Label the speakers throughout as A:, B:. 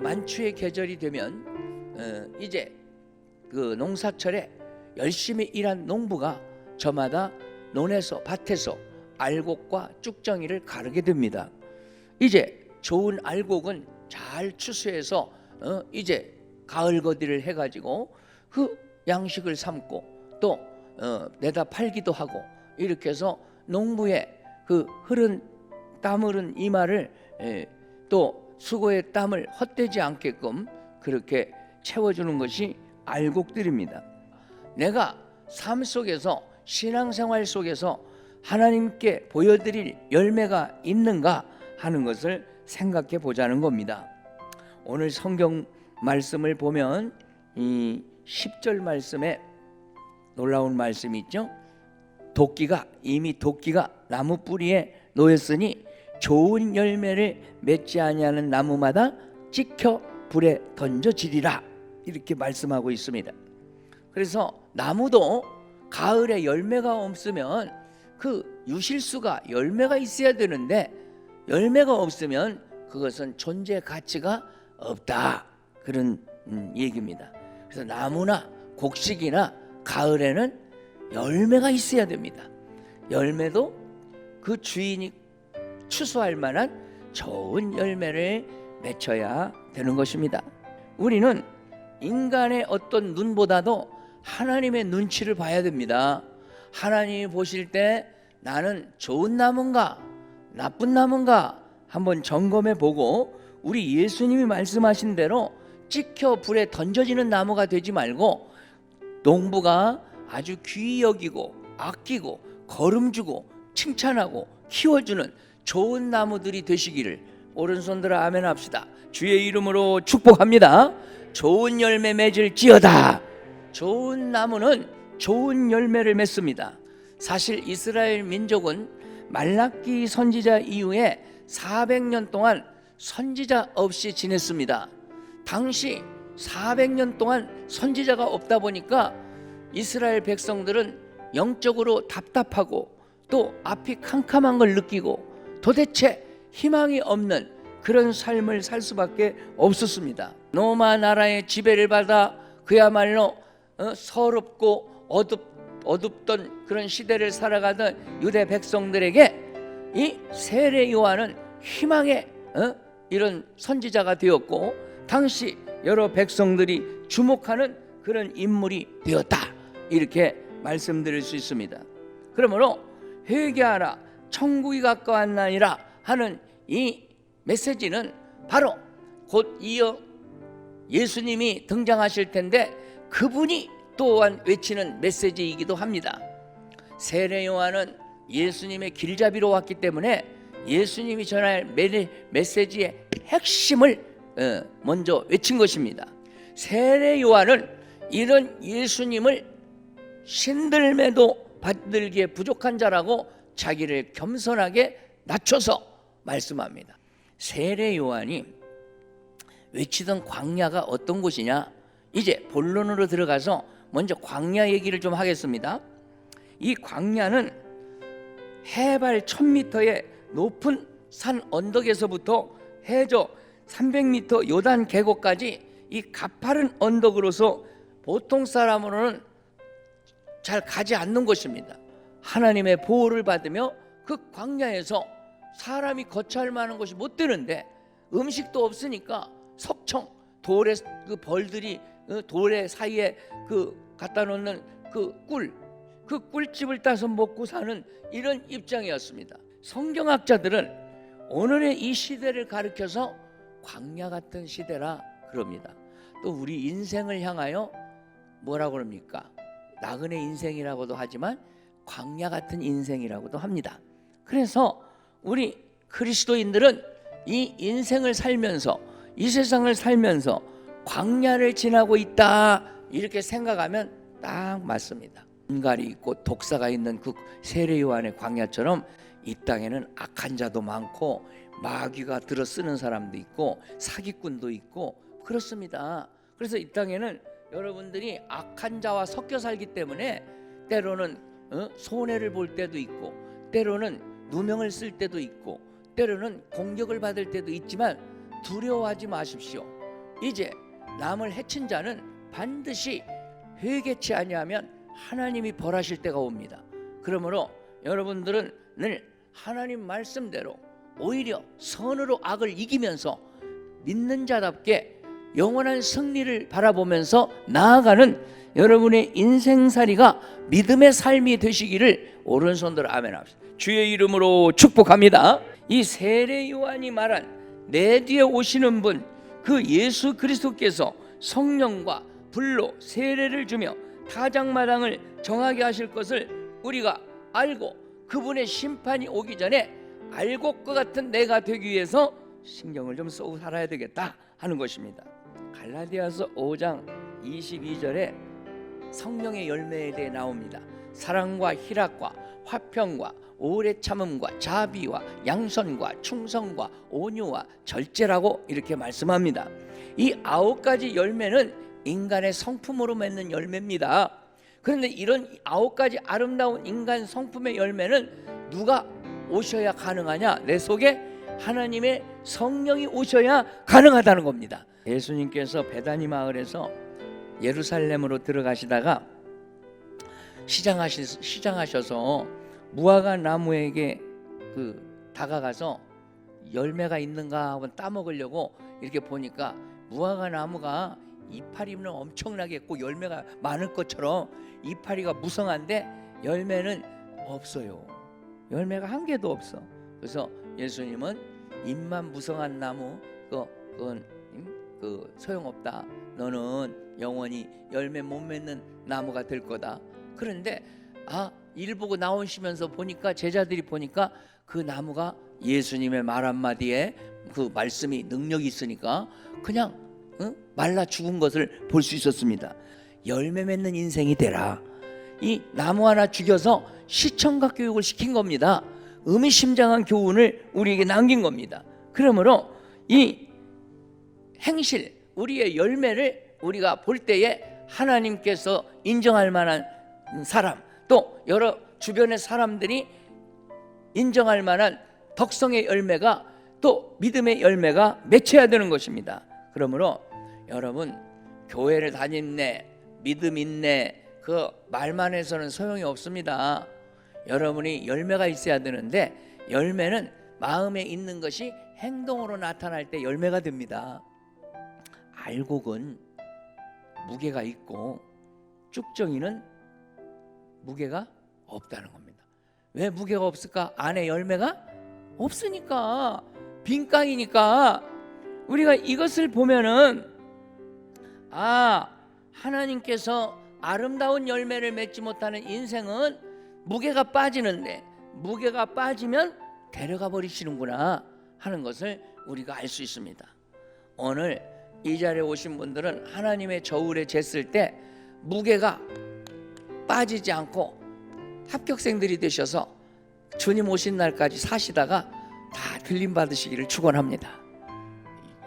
A: 만추의 계절이 되면 이제 그 농사철에 열심히 일한 농부가 저마다 논에서 밭에서 알곡과 쭉정이를 가르게 됩니다. 이제 좋은 알곡은 잘 추수해서 이제 가을 거디를 해가지고 그 양식을 삼고 또 내다 팔기도 하고, 이렇게 해서 농부의 그 땀 흐른 이마를 또 수고의 땀을 헛되지 않게끔 그렇게 채워주는 것이 알곡들입니다. 내가 삶 속에서, 신앙생활 속에서 하나님께 보여드릴 열매가 있는가 하는 것을 생각해 보자는 겁니다. 오늘 성경 말씀을 보면 이 10절 말씀에 놀라운 말씀이 있죠. 이미 도끼가 나무 뿌리에 놓였으니 좋은 열매를 맺지 아니하는 나무마다 찍혀 불에 던져지리라, 이렇게 말씀하고 있습니다. 그래서 나무도 가을에 열매가 없으면 그 유실수가 열매가 있어야 되는데 열매가 없으면 그것은 존재 가치가 없다, 그런 얘기입니다. 그래서 나무나 곡식이나 가을에는 열매가 있어야 됩니다. 열매도 그 주인이 추수할 만한 좋은 열매를 맺혀야 되는 것입니다. 우리는 인간의 어떤 눈보다도 하나님의 눈치를 봐야 됩니다. 하나님이 보실 때 나는 좋은 나무인가 나쁜 나무인가 한번 점검해 보고, 우리 예수님이 말씀하신 대로 찍혀 불에 던져지는 나무가 되지 말고 농부가 아주 귀히 여기고 아끼고 거름주고 칭찬하고 키워주는 좋은 나무들이 되시기를, 오른손 들어 아멘 합시다. 주의 이름으로 축복합니다. 좋은 열매 맺을지어다. 좋은 나무는 좋은 열매를 맺습니다. 사실 이스라엘 민족은 말라기 선지자 이후에 400년 동안 선지자 없이 지냈습니다. 당시 400년 동안 선지자가 없다 보니까 이스라엘 백성들은 영적으로 답답하고 또 앞이 캄캄한 걸 느끼고 도대체 희망이 없는 그런 삶을 살 수밖에 없었습니다. 로마 나라의 지배를 받아 그야말로 서럽고 어둡던 그런 시대를 살아가던 유대 백성들에게 이 세례 요한은 희망의 이런 선지자가 되었고, 당시 여러 백성들이 주목하는 그런 인물이 되었다, 이렇게 말씀드릴 수 있습니다. 그러므로 회개하라 천국이 가까웠나니라 하는 이 메시지는 바로 곧 이어 예수님이 등장하실 텐데 그분이 또한 외치는 메시지이기도 합니다. 세례 요한은 예수님의 길잡이로 왔기 때문에 예수님이 전할 메시지의 핵심을 먼저 외친 것입니다. 세례 요한은 이런 예수님을 신들매도 받들기에 부족한 자라고 자기를 겸손하게 낮춰서 말씀합니다. 세례 요한이 외치던 광야가 어떤 곳이냐, 이제 본론으로 들어가서 먼저 광야 얘기를 좀 하겠습니다. 이 광야는 해발 1000m의 높은 산 언덕에서부터 해저 300m 요단 계곡까지 이 가파른 언덕으로서 보통 사람으로는 잘 가지 않는 곳입니다. 하나님의 보호를 받으며 그 광야에서 사람이 거처할 만한 곳이 못 되는데 음식도 없으니까 석청, 돌의 그 벌들이 돌의 사이에 그 갖다 놓는 그 꿀집을 따서 먹고 사는 이런 입장이었습니다. 성경학자들은 오늘의 이 시대를 가리켜서 광야 같은 시대라 그럽니다. 또 우리 인생을 향하여 뭐라고 그럽니까? 나그네 인생이라고도 하지만 광야 같은 인생이라고도 합니다. 그래서 우리 그리스도인들은 이 인생을 살면서, 이 세상을 살면서 광야를 지나고 있다, 이렇게 생각하면 딱 맞습니다. 인갈이 있고 독사가 있는 그 세례 요한의 광야처럼 이 땅에는 악한 자도 많고 마귀가 들어 쓰는 사람도 있고 사기꾼도 있고 그렇습니다. 그래서 이 땅에는 여러분들이 악한 자와 섞여 살기 때문에 때로는 손해를 볼 때도 있고, 때로는 누명을 쓸 때도 있고, 때로는 공격을 받을 때도 있지만 두려워하지 마십시오. 이제 남을 해친 자는 반드시 회개치 아니하면 하나님이 벌하실 때가 옵니다. 그러므로 여러분들은 늘 하나님 말씀대로 오히려 선으로 악을 이기면서 믿는 자답게 영원한 승리를 바라보면서 나아가는 여러분의 인생살이가 믿음의 삶이 되시기를 오른손들어 아멘 합시다. 주의 이름으로 축복합니다. 이 세례 요한이 말한 내 뒤에 오시는 분, 그 예수 그리스도께서 성령과 불로 세례를 주며 타작마당을 정하게 하실 것을 우리가 알고 그분의 심판이 오기 전에 알곡과 같은 내가 되기 위해서 신경을 좀 쓰고 살아야 되겠다 하는 것입니다. 갈라디아서 5장 22절에 성령의 열매에 대해 나옵니다. 사랑과 희락과 화평과 오래 참음과 자비와 양선과 충성과 온유와 절제라고 이렇게 말씀합니다. 이 9가지 열매는 인간의 성품으로 맺는 열매입니다. 그런데 이런 9가지 아름다운 인간 성품의 열매는 누가 오셔야 가능하냐? 내 속에 하나님의 성령이 오셔야 가능하다는 겁니다. 예수님께서 베다니 마을에서 예루살렘으로 들어가시다가 시장하셔서 무화과 나무에게 다가가서 열매가 있는가 하고 따먹으려고 이렇게 보니까 무화과 나무가 이파리는 엄청나게 있고 열매가 많을 것처럼 이파리가 무성한데 열매는 없어요. 열매가 한 개도 없어. 그래서 예수님은 잎만 무성한 나무 그건 소용없다. 너는 영원히 열매 못 맺는 나무가 될 거다. 그런데 일 보고 나오시면서 보니까 제자들이 보니까 그 나무가 예수님의 말 한마디에 그 말씀이 능력이 있으니까 그냥 말라 죽은 것을 볼 수 있었습니다. 열매 맺는 인생이 되라. 이 나무 하나 죽여서 시청각 교육을 시킨 겁니다. 의미심장한 교훈을 우리에게 남긴 겁니다. 그러므로 이 행실, 우리의 열매를 우리가 볼 때에 하나님께서 인정할 만한 사람, 또 여러 주변의 사람들이 인정할 만한 덕성의 열매가, 또 믿음의 열매가 맺혀야 되는 것입니다. 그러므로 여러분, 교회를 다녔네, 믿음 있네, 그 말만 해서는 소용이 없습니다. 여러분이 열매가 있어야 되는데, 열매는 마음에 있는 것이 행동으로 나타날 때 열매가 됩니다. 알곡은 무게가 있고 쭉정이는 무게가 없다는 겁니다. 왜 무게가 없을까? 안에 열매가 없으니까, 빈깡이니까. 우리가 이것을 보면은 하나님께서 아름다운 열매를 맺지 못하는 인생은 무게가 빠지는데, 무게가 빠지면 데려가 버리시는구나 하는 것을 우리가 알 수 있습니다. 오늘 이 자리에 오신 분들은 하나님의 저울에 쟀을 때 무게가 빠지지 않고 합격생들이 되셔서 주님 오신 날까지 사시다가 다 들림 받으시기를 축원합니다.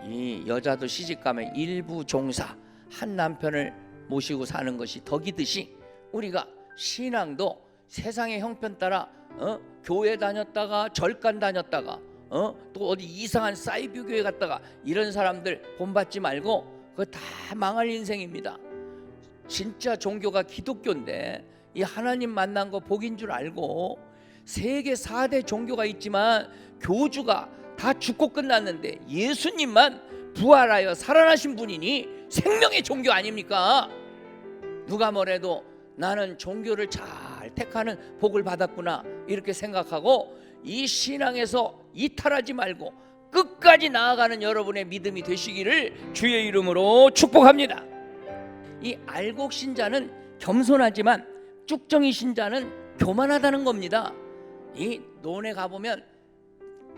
A: 이 여자도 시집가면 일부 종사, 한 남편을 모시고 사는 것이 덕이듯이 우리가 신앙도 세상의 형편 따라 교회 다녔다가 절간 다녔다가 또 어디 이상한 사이비 교회 갔다가 이런 사람들 본받지 말고 그거 다 망할 인생입니다. 진짜 종교가 기독교인데 이 하나님 만난 거 복인 줄 알고 세계 4대 종교가 있지만 교주가 다 죽고 끝났는데 예수님만 부활하여 살아나신 분이니 생명의 종교 아닙니까? 누가 뭐래도 나는 종교를 잘 택하는 복을 받았구나 이렇게 생각하고 이 신앙에서 이탈하지 말고 끝까지 나아가는 여러분의 믿음이 되시기를 주의 이름으로 축복합니다. 이 알곡 신자는 겸손하지만 쭉정이 신자는 교만하다는 겁니다. 이 논에 가보면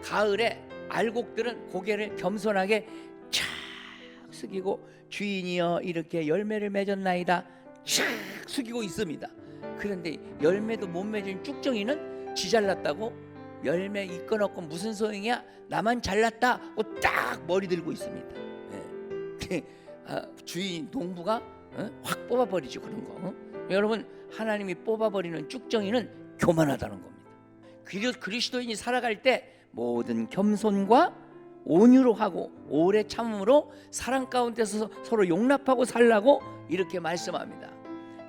A: 가을에 알곡들은 고개를 겸손하게 착 숙이고 주인이여 이렇게 열매를 맺었나이다 착 숙이고 있습니다. 그런데 열매도 못 맺은 쭉정이는 지 잘났다고 열매 이끌어놓고 무슨 소용이야? 나만 잘났다 하고 딱 머리 들고 있습니다. 네. 주인 농부가 확 뽑아버리죠 그런 거. 여러분, 하나님이 뽑아버리는 쭉정이는 교만하다는 겁니다. 그리스도인이 살아갈 때 모든 겸손과 온유로 하고 오래 참음으로 사랑 가운데서 서로 용납하고 살라고 이렇게 말씀합니다.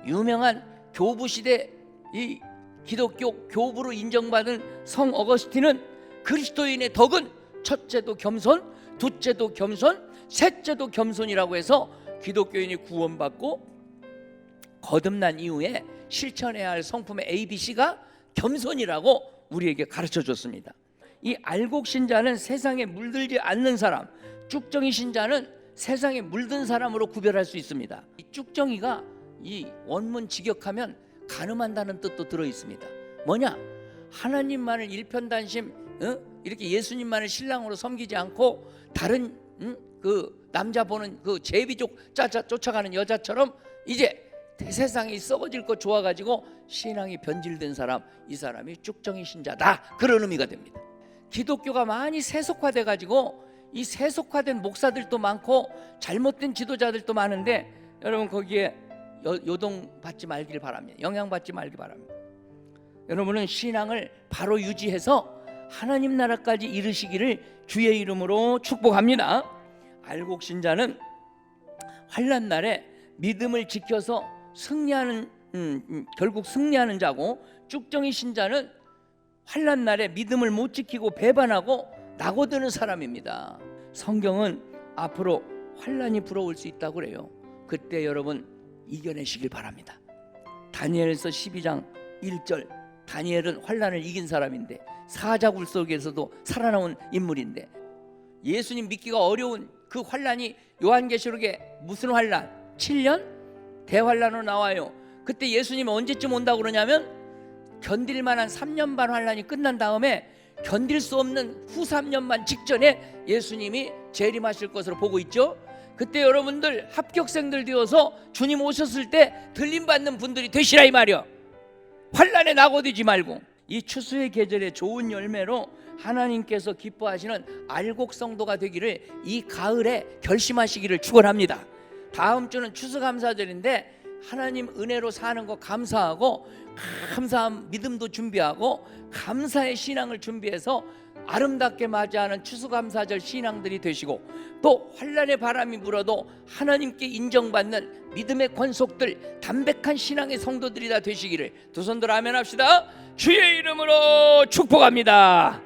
A: 유명한 교부 시대 이 기독교 교부로 인정받은 성 어거스틴은 그리스도인의 덕은 첫째도 겸손, 둘째도 겸손, 셋째도 겸손이라고 해서 기독교인이 구원받고 거듭난 이후에 실천해야 할 성품의 ABC가 겸손이라고 우리에게 가르쳐 줬습니다. 이 알곡 신자는 세상에 물들지 않는 사람, 쭉정이 신자는 세상에 물든 사람으로 구별할 수 있습니다. 이 쭉정이가 이 원문 직역하면 가늠한다는 뜻도 들어 있습니다. 뭐냐? 하나님만을 일편단심 이렇게 예수님만을 신랑으로 섬기지 않고 다른 그 남자 보는 그 제비족 쫓아가는 여자처럼 이제 세상이 썩어질 것 좋아가지고 신앙이 변질된 사람, 이 사람이 쭉정이 신자다, 그런 의미가 됩니다. 기독교가 많이 세속화돼 가지고 이 세속화된 목사들도 많고 잘못된 지도자들도 많은데 여러분 거기에 요동받지 말길 바랍니다. 영향받지 말길 바랍니다. 여러분은 신앙을 바로 유지해서 하나님 나라까지 이르시기를 주의 이름으로 축복합니다. 알곡 신자는 환난 날에 믿음을 지켜서 승리하는 결국 승리하는 자고, 쭉정이 신자는 환난 날에 믿음을 못 지키고 배반하고 낙오드는 사람입니다. 성경은 앞으로 환난이 불어올 수 있다고 그래요. 그때 여러분 이겨내시길 바랍니다. 다니엘서 12장 1절, 다니엘은 환난을 이긴 사람인데 사자굴 속에서도 살아나온 인물인데 예수님 믿기가 어려운 그 환난이 요한계시록에 무슨 환난? 7년 대환난으로 나와요. 그때 예수님이 언제쯤 온다고 그러냐면 견딜 만한 3년 반 환난이 끝난 다음에 견딜 수 없는 후 3년 반 직전에 예수님이 재림하실 것으로 보고 있죠. 그때 여러분들 합격생들 되어서 주님 오셨을 때 들림받는 분들이 되시라 이 말이요. 환난에 낙오되지 말고 이 추수의 계절에 좋은 열매로 하나님께서 기뻐하시는 알곡 성도가 되기를 이 가을에 결심하시기를 축원합니다. 다음 주는 추수감사절인데 하나님 은혜로 사는 거 감사하고 감사한 믿음도 준비하고 감사의 신앙을 준비해서 아름답게 맞이하는 추수감사절 신앙들이 되시고, 또 환난의 바람이 불어도 하나님께 인정받는 믿음의 권속들, 담백한 신앙의 성도들이 다 되시기를 두 손 들어 아멘 합시다. 주의 이름으로 축복합니다.